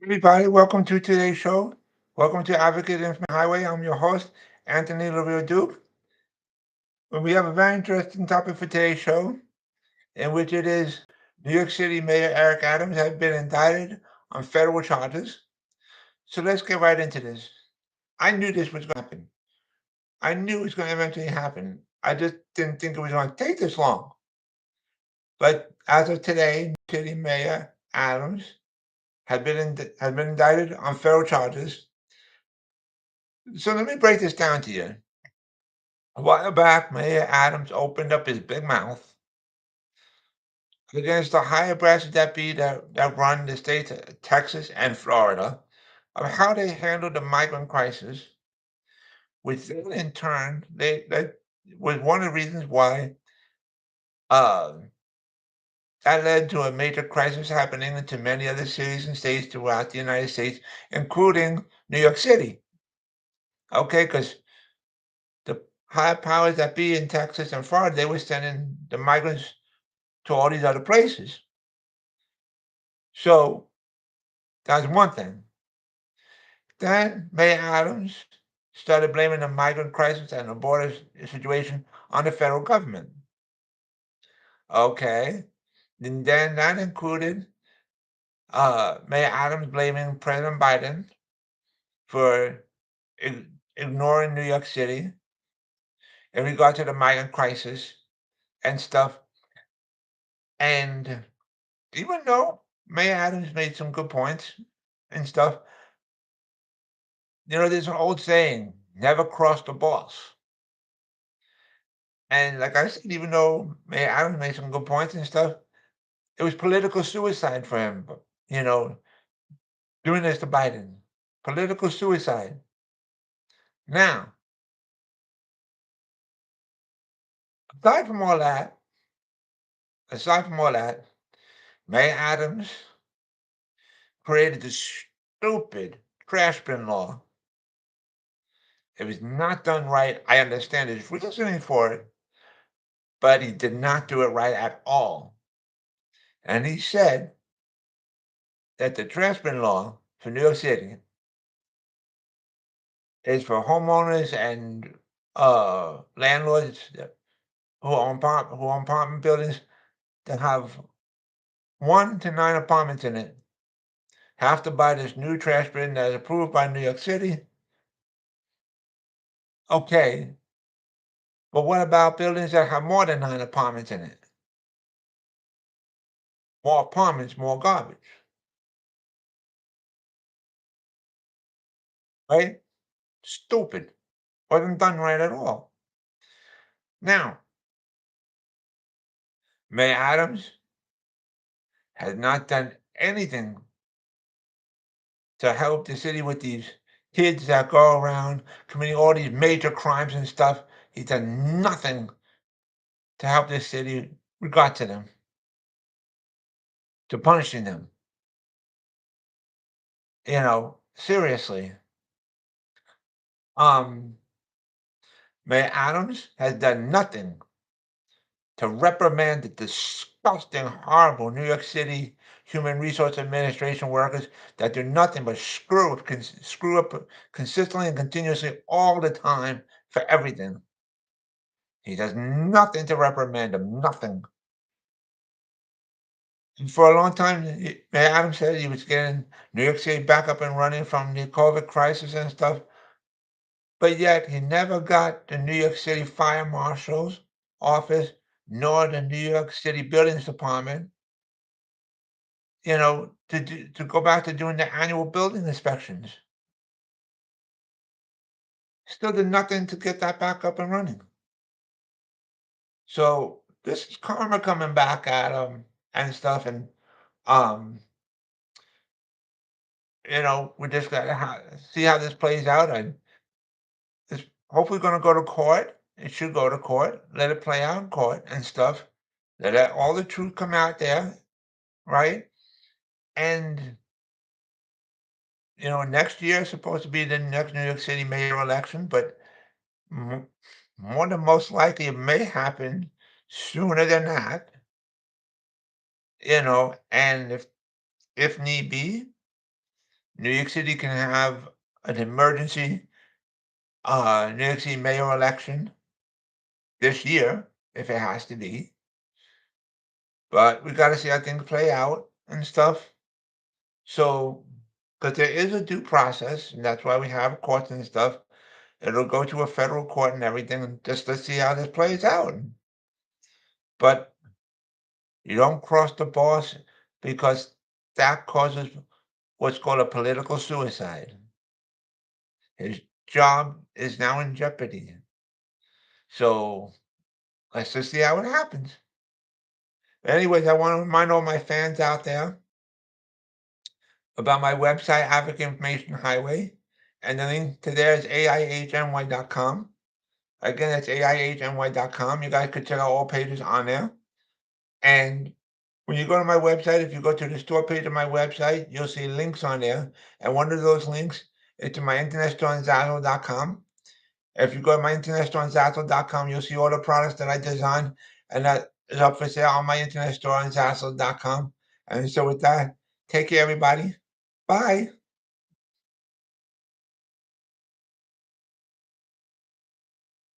Everybody, welcome to today's show. Welcome to Advocate Information Highway. I'm your host, Anthony Lorito-Duke. And we have a very interesting topic for today's show, in which it is New York City Mayor Eric Adams has been indicted on federal charges. So let's get right into this. I knew this was going to happen. I knew it was going to eventually happen. I just didn't think it was going to take this long. But as of today, New York City Mayor Adams has been indicted on federal charges. So let me break this down to you. A while back, Mayor Adams opened up his big mouth against the higher brass deputy that run the states of Texas and Florida of how they handled the migrant crisis, which then in turn that was one of the reasons why uh, that led to a major crisis happening to many other cities and states throughout the United States, including New York City. Okay, because the high powers that be in Texas and Florida, they were sending the migrants to all these other places. So that's one thing. Then Mayor Adams started blaming the migrant crisis and the border situation on the federal government. Okay. And then that included Mayor Adams blaming President Biden for ignoring New York City in regard to the migrant crisis and stuff. And even though Mayor Adams made some good points and stuff, there's an old saying, never cross the boss. And like I said, even though Mayor Adams made some good points and stuff, it was political suicide for him, you know, doing this to Biden. Political suicide. Now, aside from all that, aside from all that, Mayor Adams created this stupid trash bin law. It was not done right. I understand there's reasoning for it, but he did not do it right at all. And he said that the trash bin law for New York City is for homeowners and landlords who own apartment buildings that have 1 to 9 apartments in it have to buy this new trash bin that is approved by New York City. Okay, but what about buildings that have more than 9 apartments in it? More apartments, more garbage, right? Stupid. Wasn't done right at all. Now, Mayor Adams has not done anything to help the city with these kids that go around committing all these major crimes and stuff. He's done nothing to help this city regard to them, to punishing them. Seriously. Um, Mayor Adams has done nothing to reprimand the disgusting, horrible New York City Human Resource Administration workers that do nothing but screw up consistently and continuously all the time for everything. He does nothing to reprimand them, nothing. And for a long time, Mayor Adams said he was getting New York City back up and running from the COVID crisis and stuff, but yet he never got the New York City Fire Marshal's office nor the New York City Buildings Department, to go back to doing the annual building inspections. Still did nothing to get that back up and running. So this is karma coming back at him and stuff, and um, we just gotta see how this plays out. And it's hopefully going to go to court. It should go to court. Let it play out in court and stuff. All the truth come out there, right? And next year is supposed to be the next New York City mayor election, but m- more than most likely it may happen sooner than that. And if need be, New York City can have an emergency New York City mayor election this year if it has to be. But we got to see how things play out and stuff. So, because there is a due process, and that's why we have courts and stuff. It'll go to a federal court and everything, and just let's see how this plays out. But you don't cross the boss because that causes what's called a political suicide. His job is now in jeopardy. So let's just see how it happens. Anyways, I want to remind all my fans out there about my website, African Information Highway, and the link to there is AIHNY.com. Again, that's AIHNY.com. You guys could check out all pages on there. And when you go to my website, if you go to the store page of my website, you'll see links on there. And one of those links is to my internet store on Zazzle.com. If you go to my internet store on Zazzle.com, you'll see all the products that I design, and that is up for sale on my internet store on Zazzle.com. And so with that, take care, everybody. Bye.